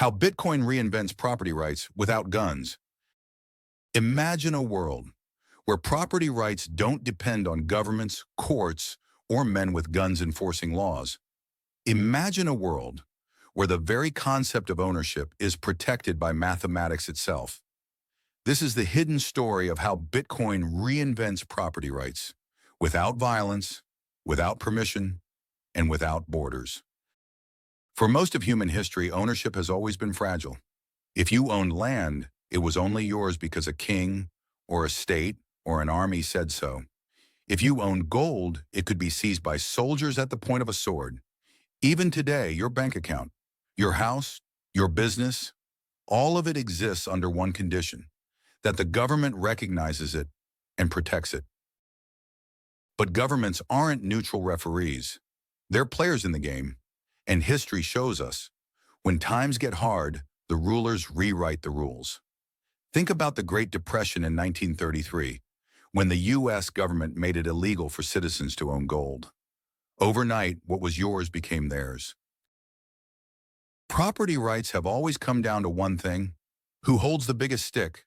How Bitcoin reinvents property rights without guns. Imagine a world where property rights don't depend on governments, courts, or men with guns enforcing laws. Imagine a world where the very concept of ownership is protected by mathematics itself. This is the hidden story of how Bitcoin reinvents property rights without violence, without permission, and without borders. For most of human history, ownership has always been fragile. If you owned land, it was only yours because a king or a state or an army said so. If you owned gold, it could be seized by soldiers at the point of a sword. Even today, your bank account, your house, your business, all of it exists under one condition, that the government recognizes it and protects it. But governments aren't neutral referees. They're players in the game, and history shows us, when times get hard, the rulers rewrite the rules. Think about the Great Depression in 1933, when the U.S. government made it illegal for citizens to own gold. Overnight, what was yours became theirs. Property rights have always come down to one thing: who holds the biggest stick?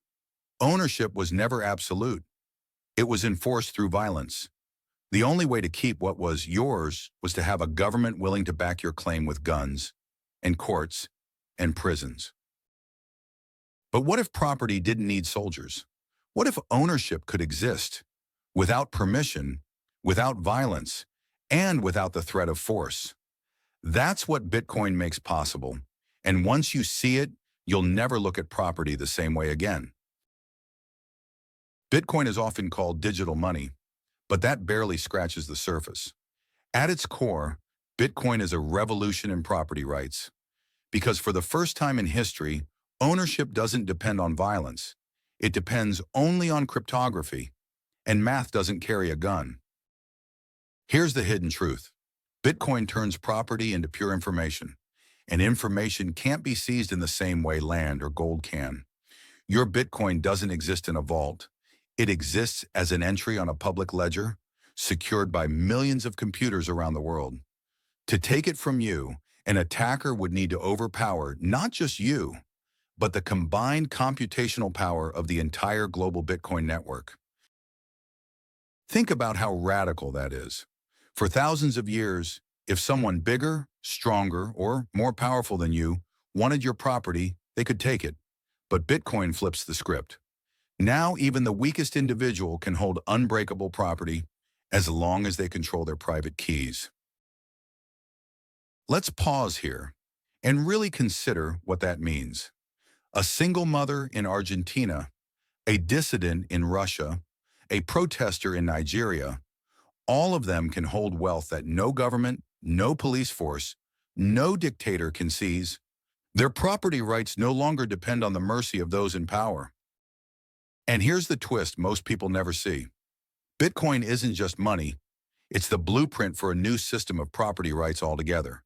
Ownership was never absolute. It was enforced through violence. The only way to keep what was yours was to have a government willing to back your claim with guns, and courts, and prisons. But what if property didn't need soldiers? What if ownership could exist without permission, without violence, and without the threat of force? That's what Bitcoin makes possible. And once you see it, you'll never look at property the same way again. Bitcoin is often called digital money, but that barely scratches the surface. At its core, Bitcoin is a revolution in property rights. Because for the first time in history, ownership doesn't depend on violence. It depends only on cryptography, and math doesn't carry a gun. Here's the hidden truth. Bitcoin turns property into pure information, and information can't be seized in the same way land or gold can. Your Bitcoin doesn't exist in a vault. It exists as an entry on a public ledger, secured by millions of computers around the world. To take it from you, an attacker would need to overpower not just you, but the combined computational power of the entire global Bitcoin network. Think about how radical that is. For thousands of years, if someone bigger, stronger, or more powerful than you wanted your property, they could take it. But Bitcoin flips the script. Now even the weakest individual can hold unbreakable property as long as they control their private keys. Let's pause here and really consider what that means. A single mother in Argentina, a dissident in Russia, a protester in Nigeria, all of them can hold wealth that no government, no police force, no dictator can seize. Their property rights no longer depend on the mercy of those in power. And here's the twist most people never see. Bitcoin isn't just money. It's the blueprint for a new system of property rights altogether.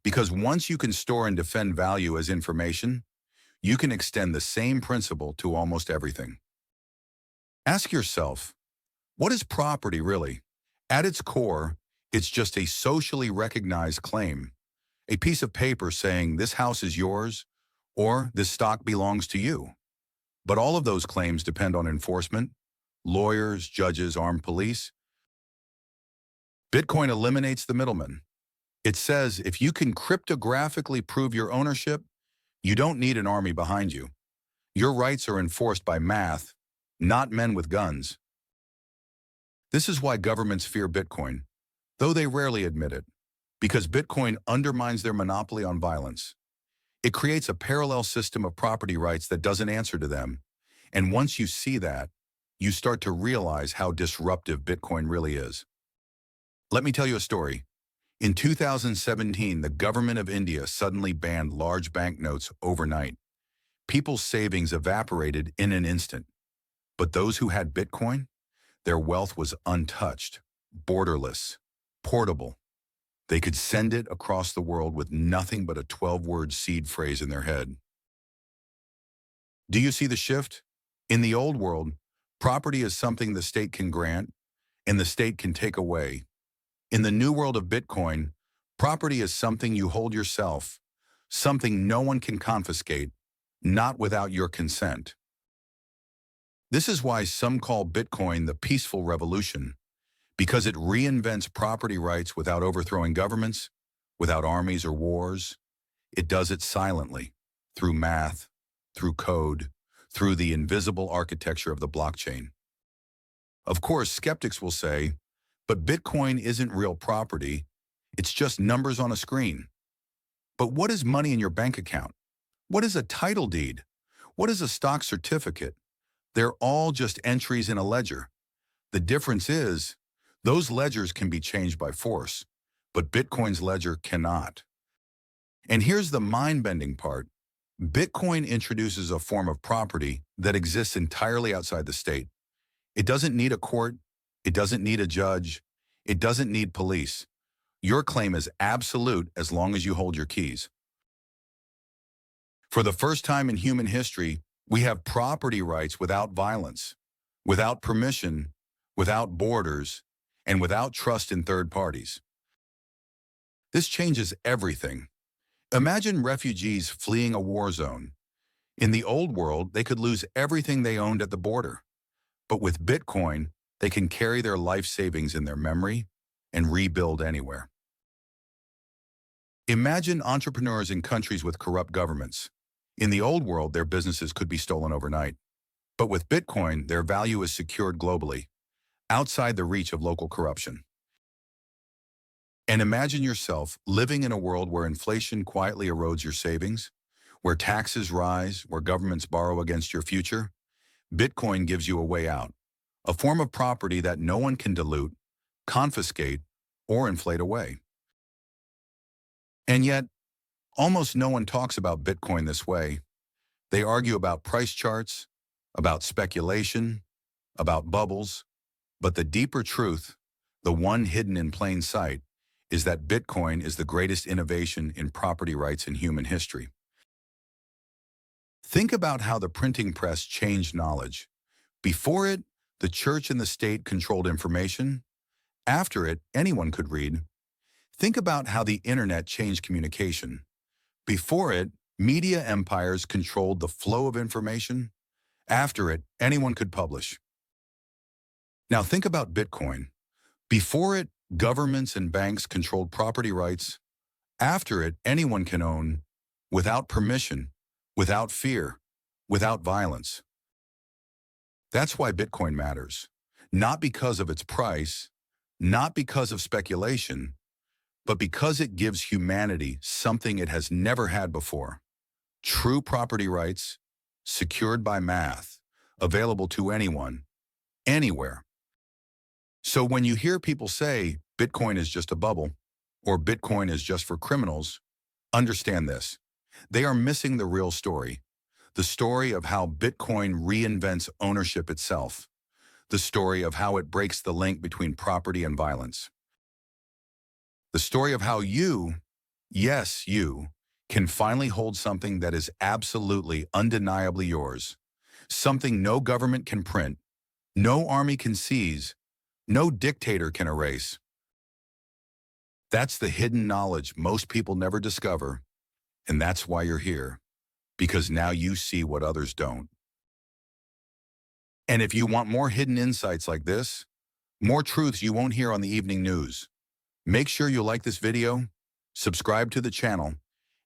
Because once you can store and defend value as information, you can extend the same principle to almost everything. Ask yourself, what is property really? At its core, it's just a socially recognized claim, a piece of paper saying this house is yours or this stock belongs to you. But all of those claims depend on enforcement, lawyers, judges, armed police. Bitcoin eliminates the middleman. It says if you can cryptographically prove your ownership, you don't need an army behind you. Your rights are enforced by math, not men with guns. This is why governments fear Bitcoin, though they rarely admit it, because Bitcoin undermines their monopoly on violence. It creates a parallel system of property rights that doesn't answer to them. And once you see that, you start to realize how disruptive Bitcoin really is. Let me tell you a story. In 2017, the government of India suddenly banned large banknotes overnight. People's savings evaporated in an instant. But those who had Bitcoin, their wealth was untouched, borderless, portable. They could send it across the world with nothing but a 12-word seed phrase in their head. Do you see the shift? In the old world, property is something the state can grant and the state can take away. In the new world of Bitcoin, property is something you hold yourself, something no one can confiscate, not without your consent. This is why some call Bitcoin the peaceful revolution, because it reinvents property rights without overthrowing governments, without armies or wars. It does it silently, through math, through code, through the invisible architecture of the blockchain. Of course, skeptics will say, but Bitcoin isn't real property, it's just numbers on a screen. But what is money in your bank account? What is a title deed? What is a stock certificate? They're all just entries in a ledger. The difference is, those ledgers can be changed by force, but Bitcoin's ledger cannot. And here's the mind-bending part. Bitcoin introduces a form of property that exists entirely outside the state. It doesn't need a court. It doesn't need a judge. It doesn't need police. Your claim is absolute as long as you hold your keys. For the first time in human history, we have property rights without violence, without permission, without borders, and without trust in third parties. This changes everything. Imagine refugees fleeing a war zone. In the old world, they could lose everything they owned at the border. But with Bitcoin, they can carry their life savings in their memory and rebuild anywhere. Imagine entrepreneurs in countries with corrupt governments. In the old world, their businesses could be stolen overnight. But with Bitcoin, their value is secured globally, outside the reach of local corruption. And imagine yourself living in a world where inflation quietly erodes your savings, where taxes rise, where governments borrow against your future. Bitcoin gives you a way out, a form of property that no one can dilute, confiscate, or inflate away. And yet, almost no one talks about Bitcoin this way. They argue about price charts, about speculation, about bubbles, but the deeper truth, the one hidden in plain sight, is that Bitcoin is the greatest innovation in property rights in human history. Think about how the printing press changed knowledge. Before it, the church and the state controlled information. After it, anyone could read. Think about how the internet changed communication. Before it, media empires controlled the flow of information. After it, anyone could publish. Now think about Bitcoin. Before it, governments and banks controlled property rights. After it, anyone can own, without permission, without fear, without violence. That's why Bitcoin matters. Not because of its price, not because of speculation, but because it gives humanity something it has never had before. True property rights, secured by math, available to anyone, anywhere. So when you hear people say Bitcoin is just a bubble, or Bitcoin is just for criminals, understand this. They are missing the real story. The story of how Bitcoin reinvents ownership itself. The story of how it breaks the link between property and violence. The story of how you, yes, you, can finally hold something that is absolutely, undeniably yours. Something no government can print, no army can seize, no dictator can erase. That's the hidden knowledge most people never discover, and that's why you're here, because now you see what others don't. And if you want more hidden insights like this, more truths you won't hear on the evening news, make sure you like this video, subscribe to the channel,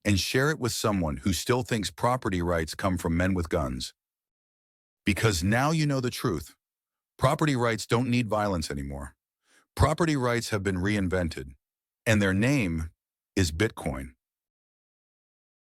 and share it with someone who still thinks property rights come from men with guns. Because now you know the truth. Property rights don't need violence anymore. Property rights have been reinvented, and their name is Bitcoin.